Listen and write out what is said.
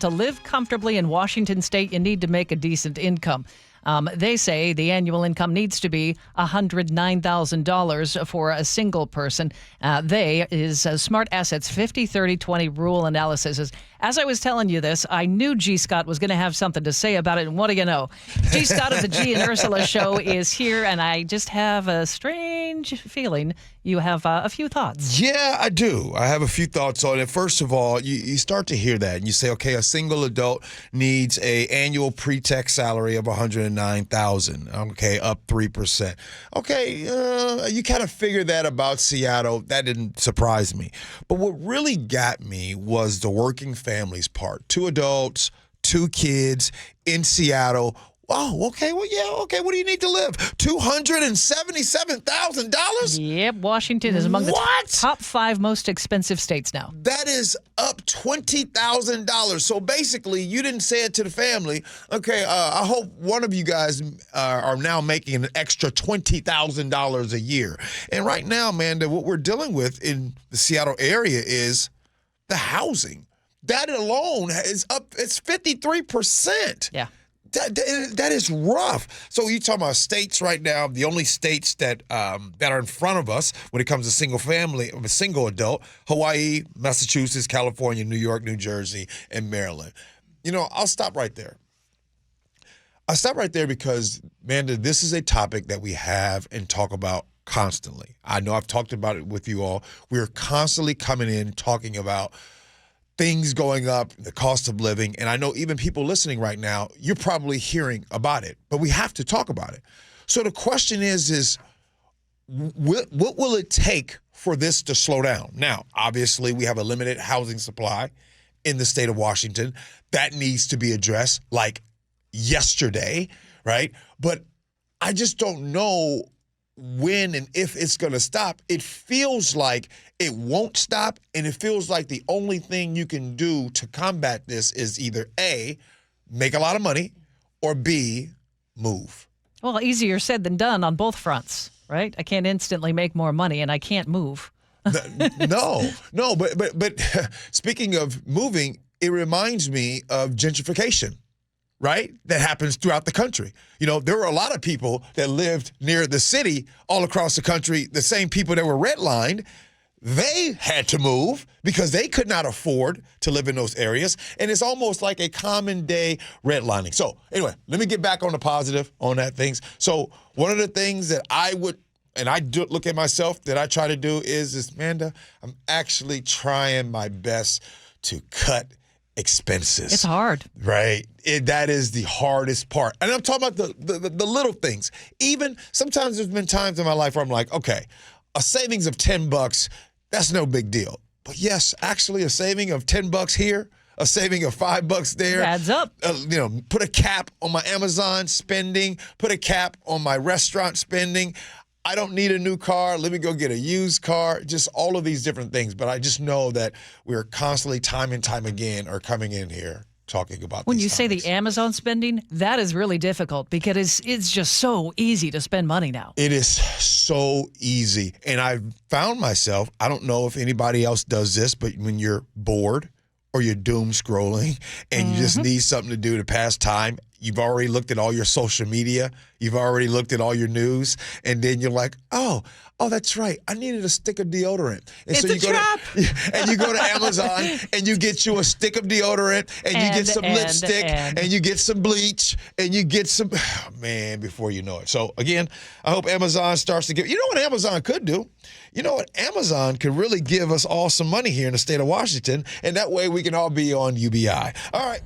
To live comfortably in Washington state, you need to make a decent income. They say the annual income needs to be $109,000 for a single person. They is Smart Assets 50-30-20 rule analysis. As I was telling you this, I knew G. Scott was going to have something to say about it, and what do you know? G. Scott of the G and Ursula Show is here, and I just have a strange feeling you have a few thoughts. Yeah, I do. I have a few thoughts on it. First of all, you start to hear that, and you say, okay, a single adult needs a annual pre-tax salary of $109,000. Okay, up 3%. Okay, you kind of figure that about Seattle. That didn't surprise me. But what really got me was the working families part. 2 adults, 2 kids in Seattle. Oh, okay. Well, yeah, okay. What do you need to live? $277,000? Yep, Washington is among the top 5 most expensive states now. That is up $20,000. So basically, you didn't say it to the family. Okay, I hope one of you guys are now making an extra $20,000 a year. And right now, Amanda, what we're dealing with in the Seattle area is the housing. That alone is up. It's 53%. Yeah. That is rough. So you talking about states right now, the only states that are in front of us when it comes to single family, a single adult, Hawaii, Massachusetts, California, New York, New Jersey, and Maryland. You know, I'll stop right there. I'll stop right there because, Amanda, this is a topic that we have and talk about constantly. I know I've talked about it with you all. We're constantly coming in talking about things going up, the cost of living, and I know even people listening right now, you're probably hearing about it, but we have to talk about it. So the question is what will it take for this to slow down? Now, obviously, we have a limited housing supply in the state of Washington. That needs to be addressed like yesterday, right? But I just don't know when and if it's going to stop. It feels like it won't stop, and it feels like the only thing you can do to combat this is either A, make a lot of money, or B, move. Well, easier said than done on both fronts, right? I can't instantly make more money, and I can't move. No, but speaking of moving, it reminds me of gentrification. Right? That happens throughout the country. You know, there were a lot of people that lived near the city all across the country, the same people that were redlined. They had to move because they could not afford to live in those areas. And it's almost like a common day redlining. So anyway, let me get back on the positive on that things. So one of the things that I would, and I do look at myself that I try to do is Amanda, I'm actually trying my best to cut expenses. It's hard. Right. That is the hardest part. And I'm talking about the little things. Even sometimes there's been times in my life where I'm like, okay, a savings of $10, that's no big deal. But yes, actually a saving of $10 here, a saving of $5 there. Adds up. Put a cap on my Amazon spending, put a cap on my restaurant spending. I don't need a new car. Let me go get a used car. Just all of these different things. But I just know that we're constantly, time and time again, are coming in here talking about when these you topics. say the Amazon spending, that is really difficult because it's just so easy to spend money now. It is so easy. And I've found myself, I don't know if anybody else does this, but when you're bored or you're doom scrolling and you just need something to do to pass time, you've already looked at all your social media. You've already looked at all your news. And then you're like, oh, that's right. I needed a stick of deodorant. And it's a trap. And you go to Amazon and you get you a stick of deodorant and you get some lipstick and you get some bleach and you get some, man, before you know it. So again, I hope Amazon starts to give, you know what Amazon could do? You know what? Amazon could really give us all some money here in the state of Washington, and that way we can all be on UBI. All right.